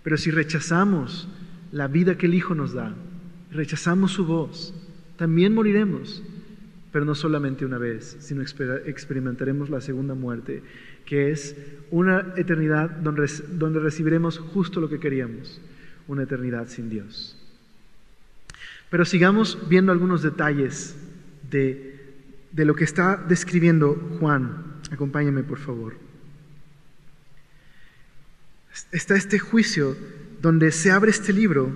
Pero si rechazamos la vida que el Hijo nos da, rechazamos su voz, también moriremos, pero no solamente una vez, sino experimentaremos la segunda muerte, que es una eternidad donde recibiremos justo lo que queríamos, una eternidad sin Dios. Pero sigamos viendo algunos detalles de lo que está describiendo Juan. Acompáñame, por favor. Está este juicio donde se abre este libro.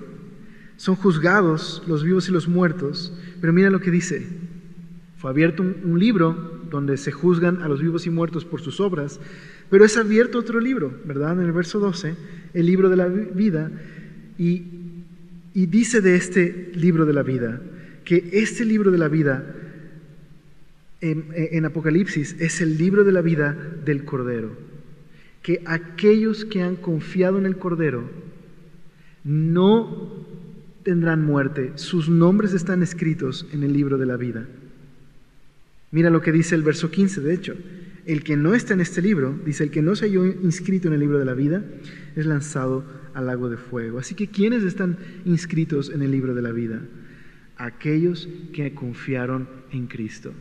Son juzgados los vivos y los muertos, pero mira lo que dice. Fue abierto un libro donde se juzgan a los vivos y muertos por sus obras, pero es abierto otro libro, ¿verdad? En el verso 12, el libro de la vida, y dice de este libro de la vida, que este libro de la vida en Apocalipsis es el libro de la vida del Cordero, que aquellos que han confiado en el Cordero no tendrán muerte, sus nombres están escritos en el libro de la vida. Mira lo que dice el verso 15, de hecho. El que no está en este libro, dice, el que no se halló inscrito en el libro de la vida, es lanzado al lago de fuego. Así que, ¿quiénes están inscritos en el libro de la vida? Aquellos que confiaron en Cristo.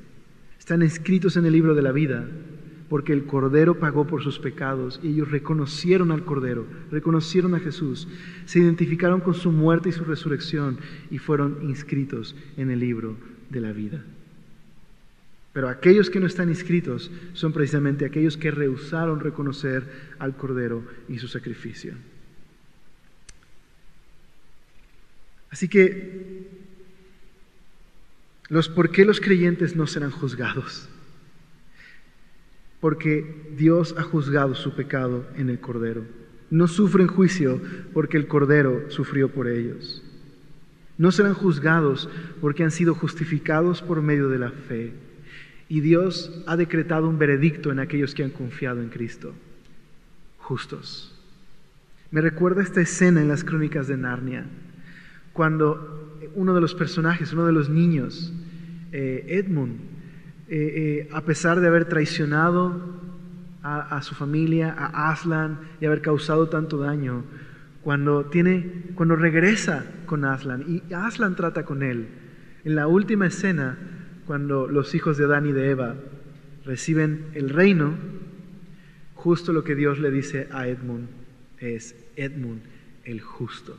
Están inscritos en el libro de la vida porque el Cordero pagó por sus pecados y ellos reconocieron al Cordero, reconocieron a Jesús, se identificaron con su muerte y su resurrección y fueron inscritos en el libro de la vida. Pero aquellos que no están inscritos son precisamente aquellos que rehusaron reconocer al Cordero y su sacrificio. Así que, ¿por qué los creyentes no serán juzgados? Porque Dios ha juzgado su pecado en el Cordero. No sufren juicio porque el Cordero sufrió por ellos. No serán juzgados porque han sido justificados por medio de la fe. Y Dios ha decretado un veredicto en aquellos que han confiado en Cristo. Justos. Me recuerda esta escena en las Crónicas de Narnia, cuando uno de los personajes, uno de los niños, Edmund, a pesar de haber traicionado a su familia, a Aslan, y haber causado tanto daño, cuando regresa con Aslan, y Aslan trata con él, en la última escena, cuando los hijos de Adán y de Eva reciben el reino, justo lo que Dios le dice a Edmund es: Edmund, el justo.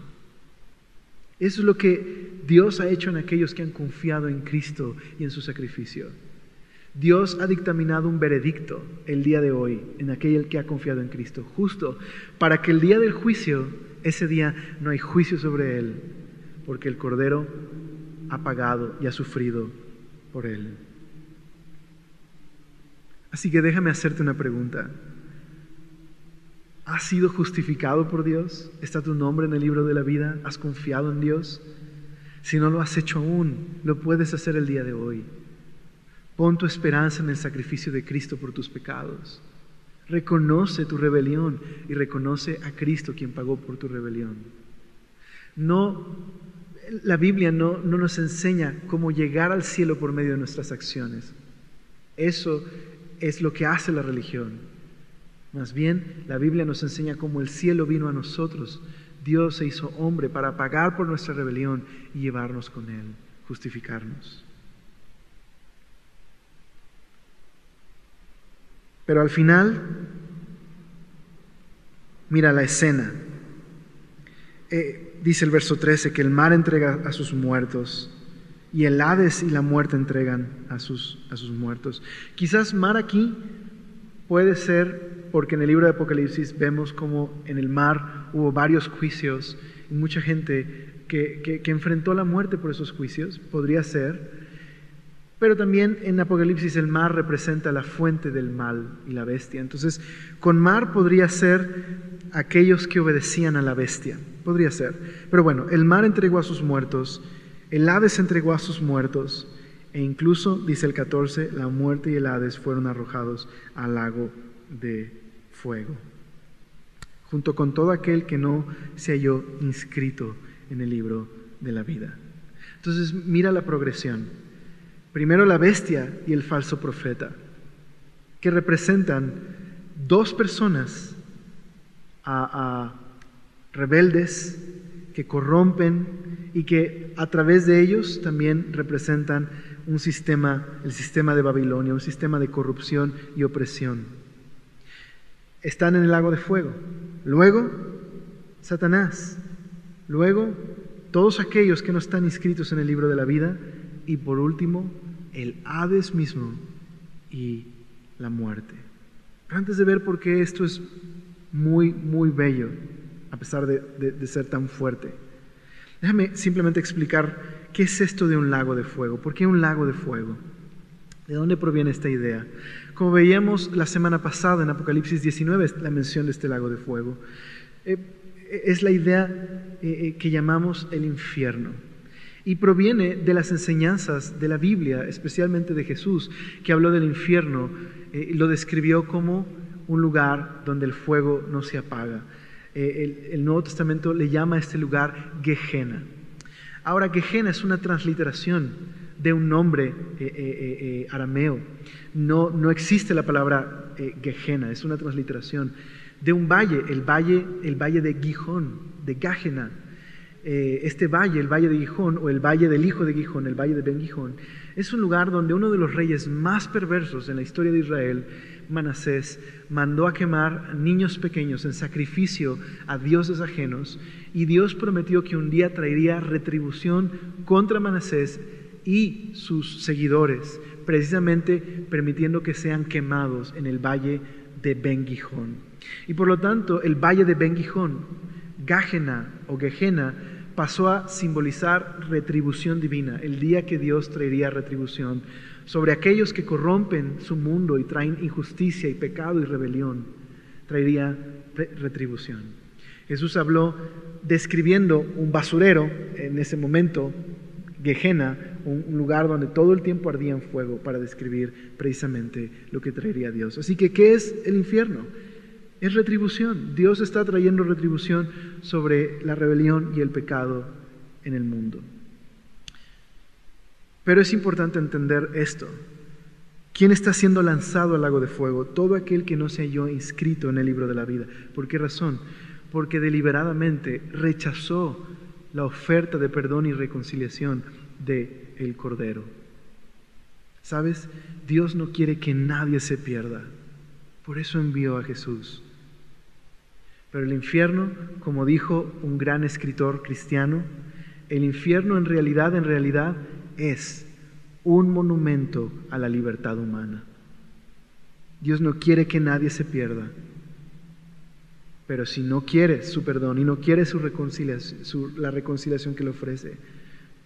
Eso es lo que Dios ha hecho en aquellos que han confiado en Cristo y en su sacrificio. Dios ha dictaminado un veredicto el día de hoy en aquel que ha confiado en Cristo, justo para que el día del juicio, ese día no hay juicio sobre él, porque el Cordero ha pagado y ha sufrido por él. Así que déjame hacerte una pregunta. ¿Has sido justificado por Dios? ¿Está tu nombre en el libro de la vida? ¿Has confiado en Dios? Si no lo has hecho aún, lo puedes hacer el día de hoy. Pon tu esperanza en el sacrificio de Cristo por tus pecados. Reconoce tu rebelión y reconoce a Cristo quien pagó por tu rebelión. La Biblia no nos enseña cómo llegar al cielo por medio de nuestras acciones. Eso es lo que hace la religión. Más bien, la Biblia nos enseña cómo el cielo vino a nosotros. Dios se hizo hombre para pagar por nuestra rebelión y llevarnos con Él, justificarnos. Pero al final, mira la escena. Dice el verso 13 que el mar entrega a sus muertos y el Hades y la muerte entregan a sus muertos. Quizás mar aquí puede ser porque en el libro de Apocalipsis vemos como en el mar hubo varios juicios y mucha gente que enfrentó la muerte por esos juicios, podría ser. Pero también en Apocalipsis el mar representa la fuente del mal y la bestia. Entonces, con mar podría ser aquellos que obedecían a la bestia. Podría ser. Pero bueno, el mar entregó a sus muertos, el Hades entregó a sus muertos, E incluso, dice el 14, la muerte y el Hades fueron arrojados al lago de fuego, junto con todo aquel que no se halló inscrito en el libro de la vida. Entonces mira la progresión. Primero la bestia y el falso profeta, que representan dos personas rebeldes que corrompen y que a través de ellos también representan un sistema, el sistema de Babilonia, un sistema de corrupción y opresión. Están en el lago de fuego. Luego, Satanás. Luego, todos aquellos que no están inscritos en el libro de la vida. Y por último, el Hades mismo y la muerte. Pero antes de ver por qué esto es muy, muy bello, a pesar de ser tan fuerte, déjame simplemente explicar qué es esto de un lago de fuego. ¿Por qué un lago de fuego? ¿De dónde proviene esta idea? Como veíamos la semana pasada en Apocalipsis 19, la mención de este lago de fuego, es la idea que llamamos el infierno. Y proviene de las enseñanzas de la Biblia, especialmente de Jesús, que habló del infierno y lo describió como un lugar donde el fuego no se apaga. El Nuevo Testamento le llama a este lugar Gehenna. Ahora, Gehenna es una transliteración de un nombre arameo. No existe la palabra Gehenna, es una transliteración de un valle, el valle de Gijón, de Gehenna. Este valle, el valle de Gijón, o el valle del hijo de Gijón, el valle de Ben Gijón, es un lugar donde uno de los reyes más perversos en la historia de Israel, Manasés, mandó a quemar niños pequeños en sacrificio a dioses ajenos, y Dios prometió que un día traería retribución contra Manasés y sus seguidores, precisamente permitiendo que sean quemados en el valle de Ben Gijón. Y por lo tanto, el valle de Ben Gijón, Gehenna o Gehenna, pasó a simbolizar retribución divina, el día que Dios traería retribución sobre aquellos que corrompen su mundo y traen injusticia y pecado y rebelión, traería retribución. Jesús habló describiendo un basurero en ese momento, Gehenna, un lugar donde todo el tiempo ardía en fuego, para describir precisamente lo que traería Dios. Así que, ¿qué es el infierno? Es retribución. Dios está trayendo retribución sobre la rebelión y el pecado en el mundo. Pero es importante entender esto. ¿Quién está siendo lanzado al lago de fuego? Todo aquel que no se halló inscrito en el libro de la vida. ¿Por qué razón? Porque deliberadamente rechazó la oferta de perdón y reconciliación del Cordero. ¿Sabes? Dios no quiere que nadie se pierda. Por eso envió a Jesús. Pero el infierno, como dijo un gran escritor cristiano, el infierno en realidad es un monumento a la libertad humana. Dios no quiere que nadie se pierda. Pero si no quiere su perdón y no quiere su reconciliación, la reconciliación que le ofrece,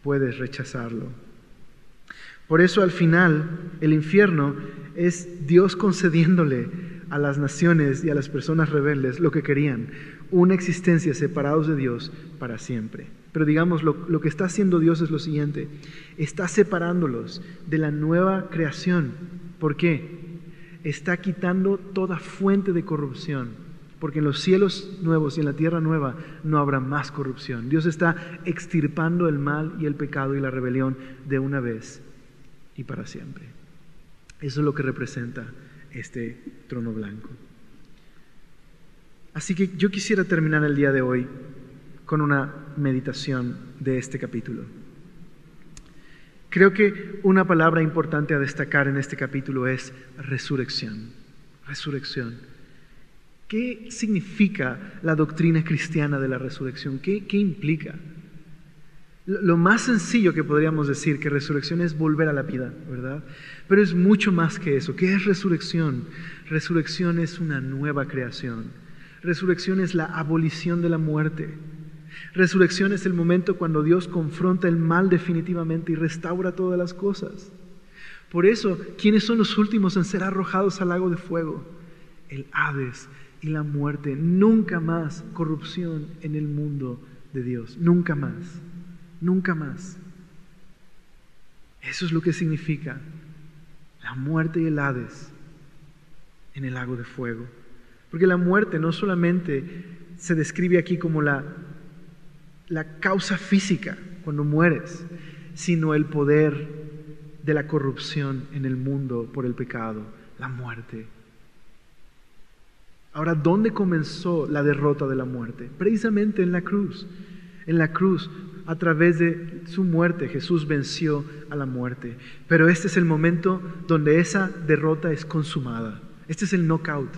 puedes rechazarlo. Por eso al final el infierno es Dios concediéndole a las naciones y a las personas rebeldes lo que querían, una existencia separados de Dios para siempre. Pero digamos, lo que está haciendo Dios es lo siguiente: está separándolos de la nueva creación. ¿Por qué? Está quitando toda fuente de corrupción, porque en los cielos nuevos y en la tierra nueva no habrá más corrupción. Dios está extirpando el mal y el pecado y la rebelión de una vez y para siempre. Eso es lo que representa este trono blanco. Así que yo quisiera terminar el día de hoy con una meditación de este capítulo. Creo que una palabra importante a destacar en este capítulo es resurrección. Resurrección. ¿Qué significa la doctrina cristiana de la resurrección? ¿Qué implica? Lo más sencillo que podríamos decir, que resurrección es volver a la vida, ¿verdad? Pero es mucho más que eso. ¿Qué es resurrección? Resurrección es una nueva creación. Resurrección es la abolición de la muerte. Resurrección es el momento cuando Dios confronta el mal definitivamente y restaura todas las cosas. Por eso, ¿quiénes son los últimos en ser arrojados al lago de fuego? El Hades y la muerte. Nunca más corrupción en el mundo de Dios. Nunca más. Nunca más. Eso es lo que significa la muerte y el Hades en el lago de fuego. Porque la muerte no solamente se describe aquí como la causa física cuando mueres, sino el poder de la corrupción en el mundo por el pecado, la muerte. Ahora, ¿dónde comenzó la derrota de la muerte? Precisamente en la cruz. En la cruz, a través de su muerte, Jesús venció a la muerte. Pero este es el momento donde esa derrota es consumada. Este es el knockout.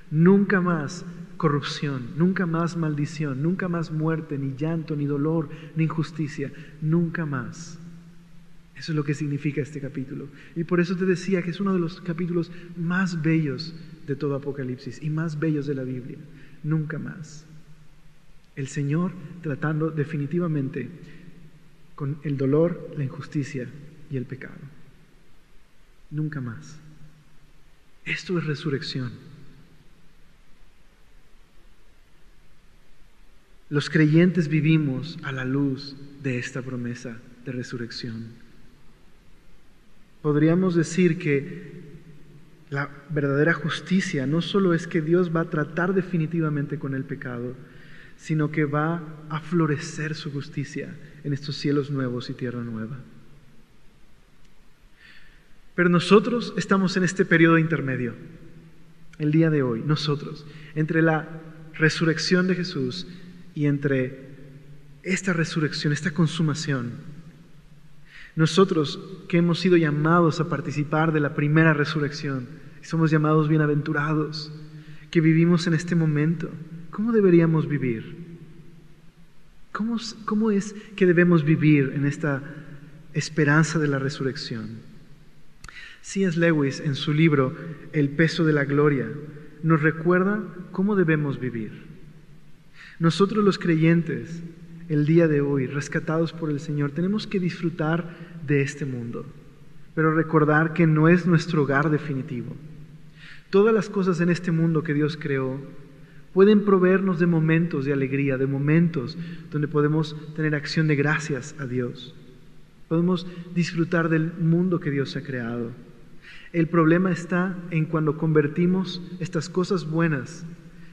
Nunca más corrupción, nunca más maldición, nunca más muerte, ni llanto, ni dolor, ni injusticia. Nunca más. Eso es lo que significa este capítulo. Y por eso te decía que es uno de los capítulos más bellos de todo Apocalipsis y más bellos de la Biblia. Nunca más. El Señor tratando definitivamente con el dolor, la injusticia y el pecado. Nunca más. Esto es resurrección. Los creyentes vivimos a la luz de esta promesa de resurrección. Podríamos decir que la verdadera justicia no solo es que Dios va a tratar definitivamente con el pecado, sino que va a florecer su justicia en estos cielos nuevos y tierra nueva. Pero nosotros estamos en este periodo intermedio, el día de hoy, nosotros, entre la resurrección de Jesús y entre esta resurrección, esta consumación. Nosotros que hemos sido llamados a participar de la primera resurrección, somos llamados bienaventurados, que vivimos en este momento, ¿cómo deberíamos vivir? ¿Cómo es que debemos vivir en esta esperanza de la resurrección? C.S. Lewis, en su libro El peso de la gloria, nos recuerda cómo debemos vivir. Nosotros los creyentes, el día de hoy, rescatados por el Señor, tenemos que disfrutar de este mundo, pero recordar que no es nuestro hogar definitivo. Todas las cosas en este mundo que Dios creó pueden proveernos de momentos de alegría, de momentos donde podemos tener acción de gracias a Dios. Podemos disfrutar del mundo que Dios ha creado. El problema está en cuando convertimos estas cosas buenas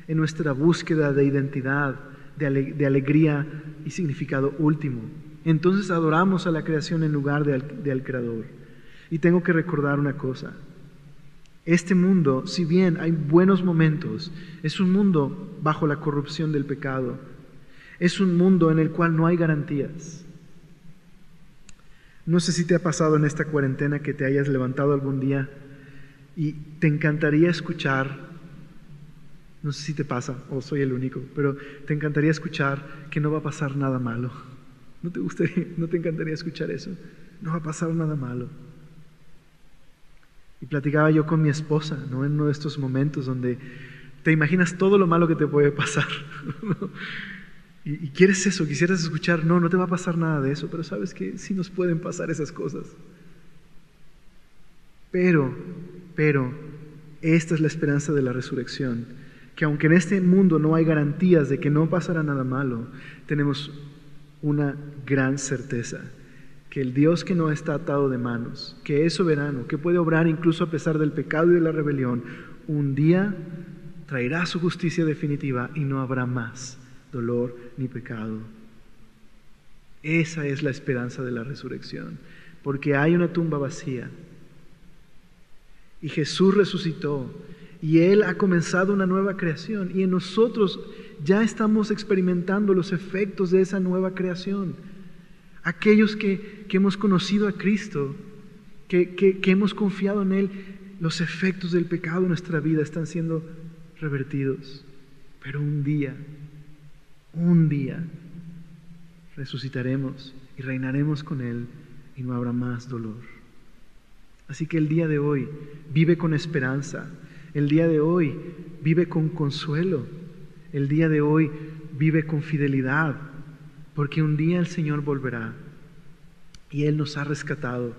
en nuestra búsqueda de identidad, de alegría y significado último. Entonces adoramos a la creación en lugar del Creador. Y tengo que recordar una cosa. Este mundo, si bien hay buenos momentos, es un mundo bajo la corrupción del pecado. Es un mundo en el cual no hay garantías. No sé si te ha pasado en esta cuarentena que te hayas levantado algún día y te encantaría escuchar, no sé si te pasa o soy el único, pero te encantaría escuchar que no va a pasar nada malo. ¿No te encantaría escuchar eso? No va a pasar nada malo. Y platicaba yo con mi esposa, ¿no? En uno de estos momentos donde te imaginas todo lo malo que te puede pasar, ¿no? Y quieres eso, quisieras escuchar, no te va a pasar nada de eso, pero sabes que sí nos pueden pasar esas cosas. Pero, esta es la esperanza de la resurrección, que aunque en este mundo no hay garantías de que no pasará nada malo, tenemos una gran certeza, que el Dios que no está atado de manos, que es soberano, que puede obrar incluso a pesar del pecado y de la rebelión, un día traerá su justicia definitiva y no habrá más dolor ni pecado. Esa es la esperanza de la resurrección, porque hay una tumba vacía y Jesús resucitó y Él ha comenzado una nueva creación y en nosotros ya estamos experimentando los efectos de esa nueva creación. Aquellos que hemos conocido a Cristo, que hemos confiado en Él, los efectos del pecado en nuestra vida están siendo revertidos. Pero un día resucitaremos y reinaremos con Él y no habrá más dolor. Así que el día de hoy vive con esperanza, el día de hoy vive con consuelo, el día de hoy vive con fidelidad, porque un día el Señor volverá y Él nos ha rescatado,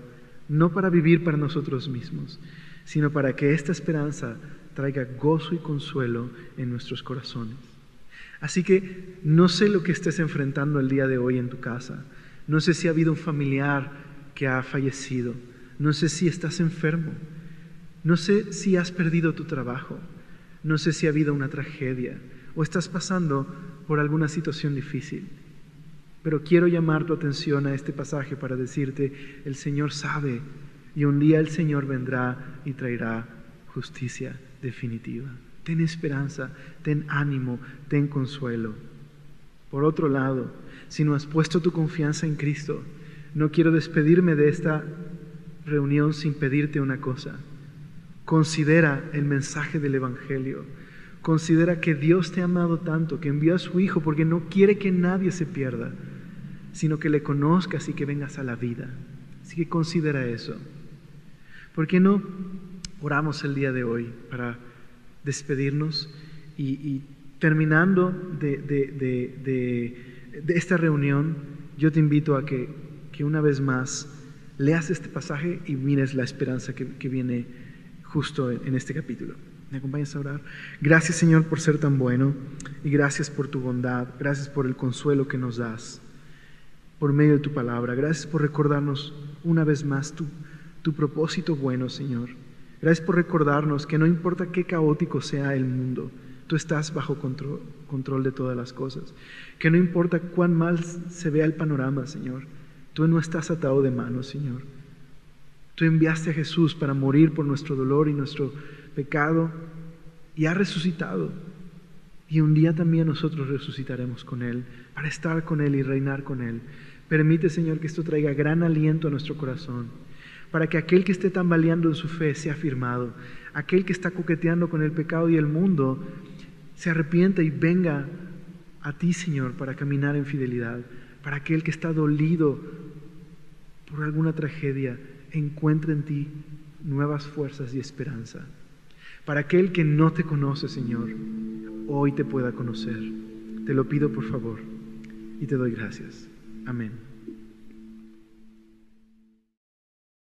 no para vivir para nosotros mismos, sino para que esta esperanza traiga gozo y consuelo en nuestros corazones. Así que no sé lo que estés enfrentando el día de hoy en tu casa, no sé si ha habido un familiar que ha fallecido. No sé si estás enfermo. No sé si has perdido tu trabajo. No sé si ha habido una tragedia o estás pasando por alguna situación difícil. Pero quiero llamar tu atención a este pasaje para decirte, el Señor sabe, y un día el Señor vendrá y traerá justicia definitiva. Ten esperanza, ten ánimo, ten consuelo. Por otro lado, si no has puesto tu confianza en Cristo, no quiero despedirme de esta reunión sin pedirte una cosa. Considera el mensaje del Evangelio. Considera que Dios te ha amado tanto, que envió a su Hijo porque no quiere que nadie se pierda, sino que le conozcas y que vengas a la vida. Así que considera eso. ¿Por qué no oramos el día de hoy para despedirnos y terminando de esta reunión, yo te invito a que una vez más leas este pasaje y mires la esperanza que viene justo en este capítulo. ¿Me acompañas a orar? Gracias, Señor, por ser tan bueno, y gracias por tu bondad, gracias por el consuelo que nos das por medio de tu palabra. Gracias por recordarnos una vez más tu propósito bueno, Señor. Gracias por recordarnos que no importa qué caótico sea el mundo, tú estás bajo control de todas las cosas. Que no importa cuán mal se vea el panorama, Señor, tú no estás atado de manos, Señor. Tú enviaste a Jesús para morir por nuestro dolor y nuestro pecado, y ha resucitado. Y un día también nosotros resucitaremos con Él, para estar con Él y reinar con Él. Permite, Señor, que esto traiga gran aliento a nuestro corazón, para que aquel que esté tambaleando en su fe sea afirmado, aquel que está coqueteando con el pecado y el mundo se arrepienta y venga a ti, Señor, para caminar en fidelidad. Para aquel que está dolido por alguna tragedia, encuentre en ti nuevas fuerzas y esperanza. Para aquel que no te conoce, Señor, hoy te pueda conocer. Te lo pido por favor y te doy gracias. Amén.